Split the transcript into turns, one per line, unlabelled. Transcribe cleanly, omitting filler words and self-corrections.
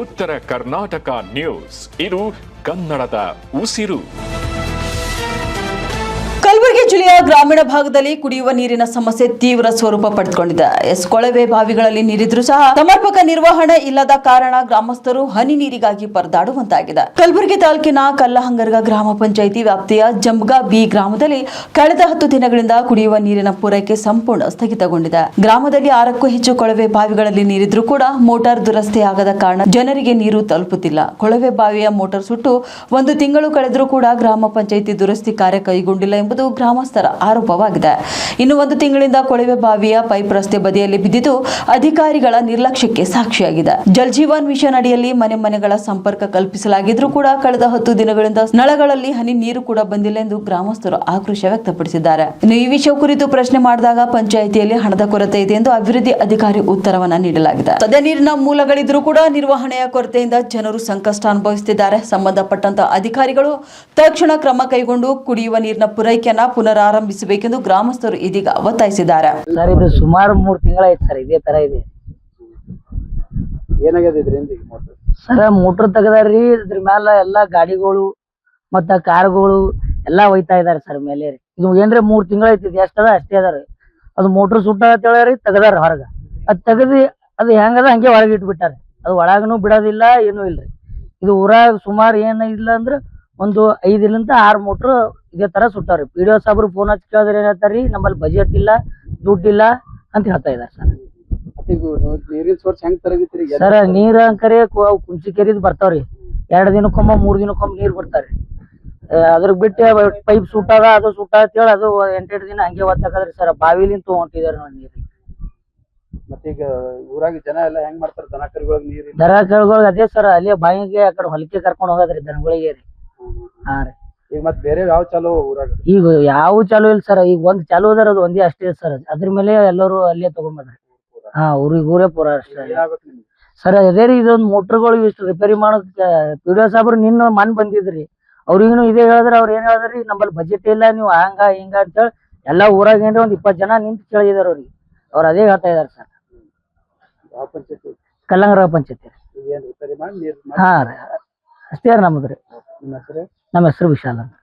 ಉತ್ತರ ಕರ್ನಾಟಕ ನ್ಯೂಸ್, ಇದು ಕನ್ನಡದ ಉಸಿರು.
ಕಲಬುರಗಿ ಜಿಲ್ಲೆಯ ಗ್ರಾಮೀಣ ಭಾಗದಲ್ಲಿ ಕುಡಿಯುವ ನೀರಿನ ಸಮಸ್ಯೆ ತೀವ್ರ ಸ್ವರೂಪ ಪಡೆದುಕೊಂಡಿದೆ. ಕೊಳವೆ ಬಾವಿಗಳಲ್ಲಿ ನೀರಿದ್ರೂ ಸಹ ಸಮರ್ಪಕ ನಿರ್ವಹಣೆ ಇಲ್ಲದ ಕಾರಣ ಗ್ರಾಮಸ್ಥರು ಹನಿ ನೀರಿಗಾಗಿ ಪರದಾಡುವಂತಾಗಿದೆ. ಕಲಬುರಗಿ ತಾಲೂಕಿನ ಕಲ್ಲಹಂಗರ್ಗ ಗ್ರಾಮ ಪಂಚಾಯಿತಿ ವ್ಯಾಪ್ತಿಯ ಜಂಬ್ಗಾ ಬಿ ಗ್ರಾಮದಲ್ಲಿ ಕಳೆದ 10 ದಿನಗಳಿಂದ ಕುಡಿಯುವ ನೀರಿನ ಪೂರೈಕೆ ಸಂಪೂರ್ಣ ಸ್ಥಗಿತಗೊಂಡಿದೆ. ಗ್ರಾಮದಲ್ಲಿ 6ಕ್ಕೂ ಹೆಚ್ಚು ಕೊಳವೆ ಬಾವಿಗಳಲ್ಲಿ ನೀರಿದ್ರೂ ಕೂಡ ಮೋಟಾರ್ ದುರಸ್ತಿಯಾಗದ ಕಾರಣ ಜನರಿಗೆ ನೀರು ತಲುಪುತ್ತಿಲ್ಲ. ಕೊಳವೆ ಬಾವಿಯ ಮೋಟಾರ್ ಸುಟ್ಟು 1 ತಿಂಗಳು ಕಳೆದರೂ ಕೂಡ ಗ್ರಾಮ ಪಂಚಾಯಿತಿ ದುರಸ್ತಿ ಕಾರ್ಯ ಕೈಗೊಂಡಿಲ್ಲ ಎಂಬುದು ಗ್ರಾಮಸ್ಥರ ಆರೋಪವಾಗಿದೆ. ಇನ್ನು 1 ತಿಂಗಳಿಂದ ಕೊಳವೆ ಬಾವಿಯ ಪೈಪ್ ರಸ್ತೆ ಬದಿಯಲ್ಲಿ ಬಿದ್ದಿದ್ದು ಅಧಿಕಾರಿಗಳ ನಿರ್ಲಕ್ಷ್ಯಕ್ಕೆ ಸಾಕ್ಷಿಯಾಗಿದೆ. ಜಲ್ ಜೀವನ್ ಮಿಷನ್ ಅಡಿಯಲ್ಲಿ ಮನೆಗಳ ಸಂಪರ್ಕ ಕಲ್ಪಿಸಲಾಗಿದ್ರೂ ಕೂಡ ಕಳೆದ 10 ದಿನಗಳಿಂದ ನಳಗಳಲ್ಲಿ ಹನಿ ನೀರು ಕೂಡ ಬಂದಿಲ್ಲ ಎಂದು ಗ್ರಾಮಸ್ಥರು ಆಕ್ರೋಶ ವ್ಯಕ್ತಪಡಿಸಿದ್ದಾರೆ. ಇನ್ನು ಈ ವಿಷಯ ಕುರಿತು ಪ್ರಶ್ನೆ ಮಾಡಿದಾಗ ಪಂಚಾಯಿತಿಯಲ್ಲಿ ಹಣದ ಕೊರತೆ ಇದೆ ಎಂದು ಅಭಿವೃದ್ಧಿ ಅಧಿಕಾರಿ ಉತ್ತರವನ್ನ ನೀಡಲಾಗಿದೆ. ಸದ್ಯ ನೀರಿನ ಮೂಲಗಳಿದ್ರೂ ಕೂಡ ನಿರ್ವಹಣೆಯ ಕೊರತೆಯಿಂದ ಜನರು ಸಂಕಷ್ಟ ಅನುಭವಿಸುತ್ತಿದ್ದಾರೆ. ಸಂಬಂಧಪಟ್ಟಂತ ಅಧಿಕಾರಿಗಳು ತಕ್ಷಣ ಕ್ರಮ ಕೈಗೊಂಡು ಕುಡಿಯುವ ನೀರಿನ ಪೂರೈಕೆಯನ್ನ ಪುನರಾರಂಭಿಸಬೇಕೆಂದು ಗ್ರಾಮಸ್ಥರು ಇದೀಗ ಒತ್ತಾಯಿಸಿದ್ದಾರೆ.
ಸರ್, ಇದು ಸುಮಾರು 3 ತಿಂಗಳಾಯ್ತು ಸರ್, ಇದೇ ತರ ಇದೆ. ಸರ್, ಮೋಟರ್ ತೆಗದಾರ್ರಿ, ಇದ್ರ ಮ್ಯಾಲ ಎಲ್ಲಾ ಗಾಡಿಗಳು ಮತ್ತ ಕಾರ್ಗಳು ಎಲ್ಲಾ ಒಯ್ತಾ ಇದಾರೆ ಸರ್ ಮೇಲೆ. ಇದು ಏನ್ರಿ 3 ತಿಂಗಳಾಯ್ತು, ಎಷ್ಟದ ಅಷ್ಟೇ ಅದಾರಿ. ಅದು ಮೋಟರ್ ಸುಟ್ಟ ಅಂತ ಹೇಳಿ ತೆಗದಾರ ಹೊರಗ. ಅದ್ ತೆಗದಿ ಅದು ಹೆಂಗದ ಹಂಗೆ ಹೊರಗೆ ಇಟ್ಬಿಟ್ಟಾರೆ. ಅದು ಒಳಗನು ಬಿಡೋದಿಲ್ಲ, ಏನೂ ಇಲ್ರಿ. ಇದು ಊರಾಗ ಸುಮಾರು ಏನಿಲ್ಲ ಅಂದ್ರ ಒಂದು 5ರಿಂದ 6 ಮೋಟ್ರ್ ಇದೇ ತರ ಸುಟ್ಟಾರಿ. PDO ಸಾಬ್ರು ಫೋನ್ ಹಚ್ಚಿ ಕೇಳಿದ್ರೆ ಏನ್ ಹೇಳ್ತಾರಿ, ನಮ್ಮಲ್ಲಿ ಬಜೆಟ್ ಇಲ್ಲ, ದುಡ್ಡಿಲ್ಲ ಅಂತ ಹೇಳ್ತಾ ಇದಾರೆ ಸರ್.
ನೀರಿನ ಸೋರ್ಸ್ ಹೆಂಗ್ ತರಗಿತ್ರಿ
ಸರ್? ನೀರ್ ಅಂಕರೆ ಕುಂಚಿಕೆರಿದ್ ಬರ್ತಾವ್ರಿ. 2 ದಿನಕ್ಕೊಮ್ಮ 3 ದಿನಕ್ಕೊಮ್ಮ ನೀರ್ ಬಿಡ್ತಾರಿ. ಅದ್ರ ಬಿಟ್ಟು ಪೈಪ್ ಸುಟ್ಟಾದ, ಅದು ಸುಟ್ಟ ಅಂತ ಹೇಳಿ ಅದು 8 ದಿನ ಹಂಗೆ ಒತ್ತಾಕದ್ರಿ ಸರ್. ಬಾವಿಲಿಂದ ತಗೊಂಡಿದಾರೆ ನೋಡಿ ನೀರು.
ಮತ್ತೀಗ ಊರಾಗ ಜನ ಎಲ್ಲ ಹೆಂಗ್ ಮಾಡ್ತಾರ? ದನ ಕರುಗಳಿಗೆ ನೀರು,
ದನ ಕರುಗಳಿಗೆ ಅದೇ ಸರ್, ಅಲ್ಲೇ ಬಾವಿಗೆ ಆ ಕಡೆ ಹೊಲಕ್ಕೆ ಕರ್ಕೊಂಡ್ ಹೋಗದ್ರಿ ದನಗಳಿಗೆ ರೀ. ಹಾ ರೀ.
ಈಗ ಮತ್ ಬೇರೆ ಯಾವ ಚಾಲು ಊರಾಗ?
ಈಗ ಯಾವ ಚಾಲು ಇಲ್ಲ ಸರ್. ಈಗ ಒಂದ್ ಚಾಲು ಅದಾರ, ಅದು ಒಂದೇ ಅಷ್ಟೇ ಸರ್. ಅದ್ರ ಮೇಲೆ ಎಲ್ಲರೂ ಅಲ್ಲೇ ತಗೊಂಡ್ಬಂದ್ರಿ. ಹಾ, ಊರೇ ಪೂರ ಅಷ್ಟೇ ಸರ್. ಅದೇ ರೀ, ಇದೊಂದ್ ಮೋಟ್ರ್ಗಳು ಇಷ್ಟು ರಿಪೇರಿ ಮಾಡೋಕ್ PDO ಸಾಬ್ರು ನಿನ್ನ ಮನ್ ಬಂದಿದ್ರಿ. ಅವ್ರಿಗೂ ಇದೇ ಹೇಳಿದ್ರೆ, ಅವ್ರ ಏನ್ ಹೇಳಿದ್ರಿ, ನಮ್ಮಲ್ಲಿ ಬಜೆಟ್ ಇಲ್ಲ, ನೀವು ಹಂಗ ಹಿಂಗ ಅಂತ ಹೇಳಿ ಎಲ್ಲಾ ಊರಾಗ ಏನ್ರಿ ಒಂದ್ 20 ಜನ ನಿಂತು ಕೇಳಿದಾರ ಅವ್ರಿಗೆ. ಅವ್ರ ಅದೇ ಹೇಳ್ತಾ ಇದಾರೆ ಸರ್. ಕಲ್ಲಂಗರ ಪಂಚಾಯತಿ. ಹಾ ರೀ, ಅಷ್ಟೇ ನಮ್ಮದ್ರಿ. ನಮ್ಮ ಹೆಸರು ವಿಶಾಲ್ ಅಂತ.